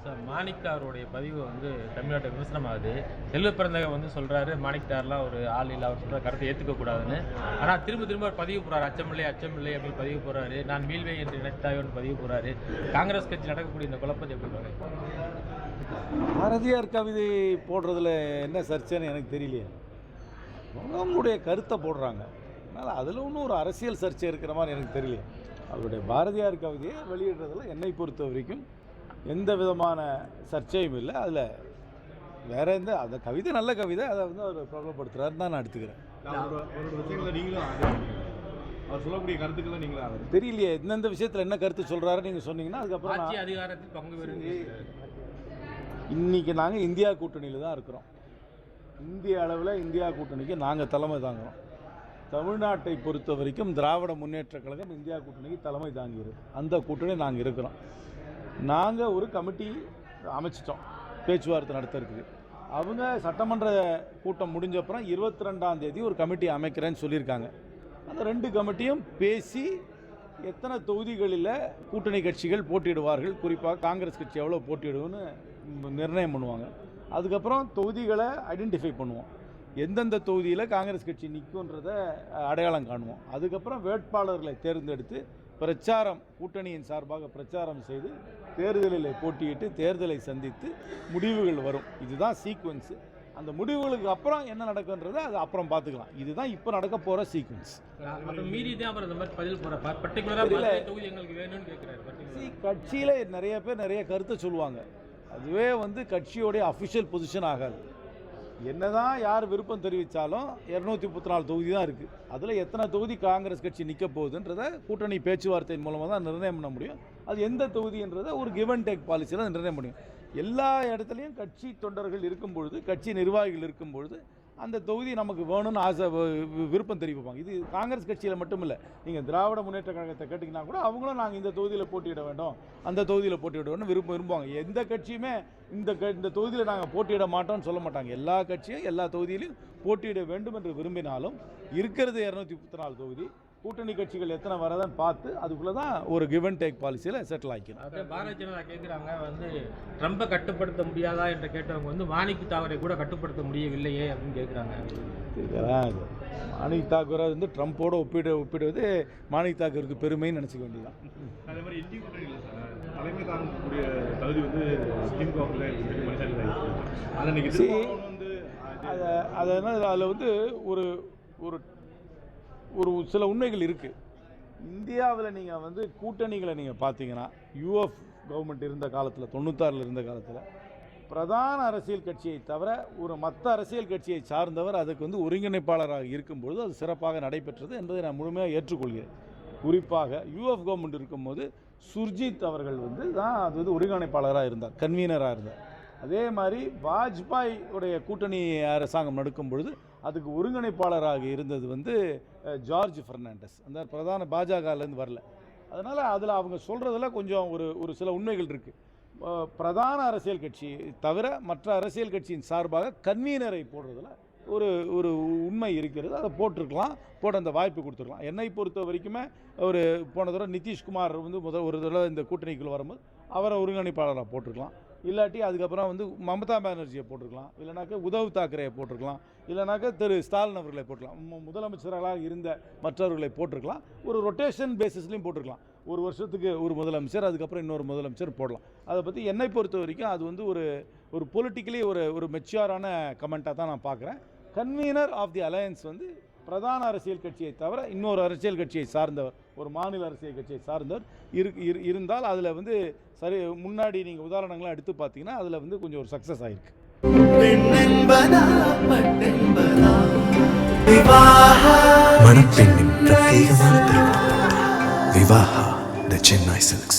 Sir மாணிக்தாருடைய பதிவு வந்து தமிழ்நாட்டை விமர்சனமாகுது. செல்வ பிறந்தகன் வந்து சொல்கிறாரு மாணிக்தார்லாம் ஒரு ஆள் இல்லை, அவர் சொல்கிற கருத்தை ஏற்றுக்கக்கூடாதுன்னு. ஆனால் திரும்ப திரும்ப அவர் பதிவு போகிறார், அச்சமில்லை அச்சமில்லை அப்படின்னு பதிவு போகிறாரு. நான் வீழ்வேன் என்று நினைத்தாயோன்னு பதிவு போகிறாரு. காங்கிரஸ் கட்சி நடக்கக்கூடிய இந்த குழப்பத்தை எப்படி பாருங்க? பாரதியார் கவிதை போடுறதுல என்ன சர்ச்சைன்னு எனக்கு தெரியலையே. அவங்களுடைய கருத்தை போடுறாங்க, அதனால் அதில் ஒன்றும் ஒரு அரசியல் சர்ச்சை இருக்கிற மாதிரி எனக்கு தெரியலையே. அவருடைய பாரதியார் கவிதையை வெளியிடுறதுல என்னை பொறுத்த வரைக்கும் எந்த விதமான சர்ச்சையும் இல்லை. அதில் வேற எந்த அந்த கவிதை நல்ல கவிதை, அதை வந்து அவர் பிரபலப்படுத்துகிறாருன்னு தான் நான் எடுத்துக்கிறேன். அவர் சொல்லக்கூடிய கருத்துக்களை நீங்களும் தெரியலையே எந்தெந்த விஷயத்தில் என்ன கருத்து சொல்கிறாரு நீங்கள் சொன்னீங்கன்னா அதுக்கப்புறம் அதிகாரத்தில் பங்கு பெறும். இன்றைக்கி நாங்கள் இந்தியா கூட்டணியில் தான் இருக்கிறோம். இந்திய அளவில் இந்தியா கூட்டணிக்கு நாங்கள் தலைமை தாங்குகிறோம். தமிழ்நாட்டை பொறுத்த வரைக்கும் திராவிட முன்னேற்ற கழகம் இந்தியா கூட்டணிக்கு தலைமை தாங்குகிறது. அந்த கூட்டணி நாங்கள் இருக்கிறோம். நாங்கள் ஒரு கமிட்டி அமைச்சிட்டோம் பேச்சுவார்த்தை நடத்துறதுக்கு. அவங்க சட்டமன்ற கூட்டம் முடிஞ்சப்புறம் 22ஆம் தேதி ஒரு கமிட்டி அமைக்கிறேன்னு சொல்லியிருக்காங்க. அந்த 2 கமிட்டியும் பேசி எத்தனை தொகுதிகளில் கூட்டணி கட்சிகள் போட்டியிடுவார்கள், குறிப்பாக காங்கிரஸ் கட்சி எவ்வளோ போட்டியிடுவோன்னு நிர்ணயம் பண்ணுவாங்க. அதுக்கப்புறம் தொகுதிகளை ஐடென்டிஃபை பண்ணுவோம், எந்தெந்த தொகுதியில் காங்கிரஸ் கட்சி நிற்குன்றதை அடையாளம் காணுவோம். அதுக்கப்புறம் வேட்பாளர்களை தேர்ந்தெடுத்து பிரச்சாரம், கூட்டணியின் சார்பாக பிரச்சாரம் செய்து தேர்தலில் போட்டியிட்டு தேர்தலை சந்தித்து முடிவுகள் வரும். இதுதான் சீக்வன்ஸு. அந்த முடிவுகளுக்கு அப்புறம் என்ன நடக்குன்றதை அது அப்புறம் பார்த்துக்கலாம். இதுதான் இப்போ நடக்க போகிற சீக்வன்ஸ். கட்சியில் நிறைய பேர் நிறைய கருத்தை சொல்லுவாங்க. அதுவே வந்து கட்சியோடைய அஃபிஷியல் பொசிஷன் ஆகாது. என்னதான் யார் விருப்பம் தெரிவித்தாலும் 234 தொகுதி தான் இருக்குது. அதில் எத்தனை தொகுதி காங்கிரஸ் கட்சி நிற்க போகுதுன்றதை கூட்டணி பேச்சுவார்த்தையின் மூலமாக தான் நிர்ணயம் பண்ண முடியும். அது எந்த தொகுதின்றதை ஒரு கிவ் அண்ட் டேக் பாலிசியில் நிர்ணயம் முடியும். எல்லா இடத்துலையும் கட்சி தொண்டர்கள் இருக்கும் பொழுது, கட்சி நிர்வாகிகள் இருக்கும் பொழுது அந்த தொகுதி நமக்கு வேணும்னு ஆசை விருப்பம் தெரிவிப்பாங்க. இது காங்கிரஸ் கட்சியில் மட்டும் இல்லை, நீங்கள் திராவிட முன்னேற்ற கழகத்தை கேட்டிங்கன்னா கூட அவங்களும் நாங்கள் இந்த தொகுதியில் போட்டியிட வேண்டும், அந்த தொகுதியில் போட்டியிட வேண்டும் விரும்புவாங்க. எந்த கட்சியுமே இந்த தொகுதியில் நாங்கள் போட்டியிட மாட்டோம்னு சொல்ல மாட்டாங்க. எல்லா கட்சியும் எல்லா தொகுதியிலும் போட்டியிட வேண்டும் என்று விரும்பினாலும் இருக்கிறது 234 தொகுதி. கூட்டணி கட்சிகள் எத்தனை வரதான்னு பார்த்து அதுக்குள்ளே தான் ஒரு கிவ் அண்ட் டேக் பாலிசியில் செட்டில் ஆகிக்கணும். அதே பாரதிய ஜனதா கேட்குறாங்க வந்து ட்ரம்பை கட்டுப்படுத்த முடியாதா என்று கேட்டவங்க வந்து மாணிக் தாக்கரை கூட கட்டுப்படுத்த முடியவில்லையே அப்படின்னு கேட்குறாங்க. மாணிக் தாக்கூரை வந்து ட்ரம்ப்போடு ஒப்பிடுவது மாணிக் தாக்கூருக்கு பெருமைன்னு நினச்சிக்க வேண்டியதான். அதே மாதிரி இந்திய கூட்டணியில் சார் தலைமை தாங்கக்கூடிய தகுதி வந்து அதில் வந்து ஒரு சில உண்மைகள் இருக்குது. இந்தியாவில் நீங்கள் வந்து கூட்டணிகளை நீங்கள் பார்த்தீங்கன்னா யூஎஃப் கவர்மெண்ட் இருந்த காலத்தில் 96 இருந்த காலத்தில் பிரதான அரசியல் கட்சியை தவிர ஒரு மற்ற அரசியல் கட்சியை சார்ந்தவர் அதுக்கு வந்து ஒருங்கிணைப்பாளராக இருக்கும்பொழுது அது சிறப்பாக நடைபெற்றது என்பதை நான் முழுமையாக ஏற்றுக்கொள்கிறேன். குறிப்பாக யூஎஃப் கவர்மெண்ட் இருக்கும்போது சுர்ஜித் அவர்கள் வந்து தான் அது வந்து ஒருங்கிணைப்பாளராக இருந்தார், கன்வீனராக இருந்தார். அதே மாதிரி வாஜ்பாய் உடைய கூட்டணி அரசாங்கம் நடக்கும் பொழுது அதுக்கு ஒருங்கிணைப்பாளராக இருந்தது வந்து ஜார்ஜ் பெர்னாண்டஸ், அந்த பிரதான பாஜகலேருந்து வரல. அதனால் அதில் அவங்க சொல்கிறதுல கொஞ்சம் ஒரு சில உண்மைகள் இருக்குது. பிரதான அரசியல் கட்சி தவிர மற்ற அரசியல் கட்சியின் சார்பாக கன்வீனரை போடுறதுல ஒரு உண்மை இருக்கிறது. அதை போட அந்த வாய்ப்பு கொடுத்துருக்கலாம். என்னை பொறுத்த வரைக்குமே போன தடவை நிதிஷ்குமார் வந்து ஒரு தடவை இந்த கூட்டணிக்குள் வரும்போது அவரை ஒருங்கிணைப்பாளராக போட்டிருக்கலாம். இல்லாட்டி அதுக்கப்புறம் வந்து மம்தா பானர்ஜியை போட்டிருக்கலாம், இல்லைனாக்கா உத்தவ் தாக்கரேயை போட்டிருக்கலாம், இல்லைனாக்கா திரு ஸ்டாலின் அவர்களை போட்டிருக்கலாம், முதலமைச்சர்களாக இருந்த மற்றவர்களை போட்டிருக்கலாம். ஒரு ரொட்டேஷன் பேசிஸ்லையும் போட்டிருக்கலாம். ஒரு வருஷத்துக்கு ஒரு முதலமைச்சர், அதுக்கப்புறம் இன்னொரு முதலமைச்சர் போடலாம். அதை பற்றி என்னை பொறுத்த வரைக்கும் அது வந்து ஒரு பொலிட்டிக்கலி ஒரு மெச்சூரான கமெண்ட்டாக தான் நான் பார்க்குறேன். கன்வீனர் ஆஃப் தி அலையன்ஸ் வந்து பிரதான அரசியல் கட்சியை தவிர இன்னொரு அரசியல் கட்சியை சார்ந்தவர், ஒரு மாநில அரசியல் கட்சியை சார்ந்தவர் இருந்தால் அதில் வந்து சரி, முன்னாடி நீங்கள் உதாரணங்களாம் எடுத்து பார்த்தீங்கன்னா அதில் வந்து கொஞ்சம் ஒரு சக்ஸஸ் ஆகிருக்கு. விவாஹா தி சென்னை சில்க்ஸ்.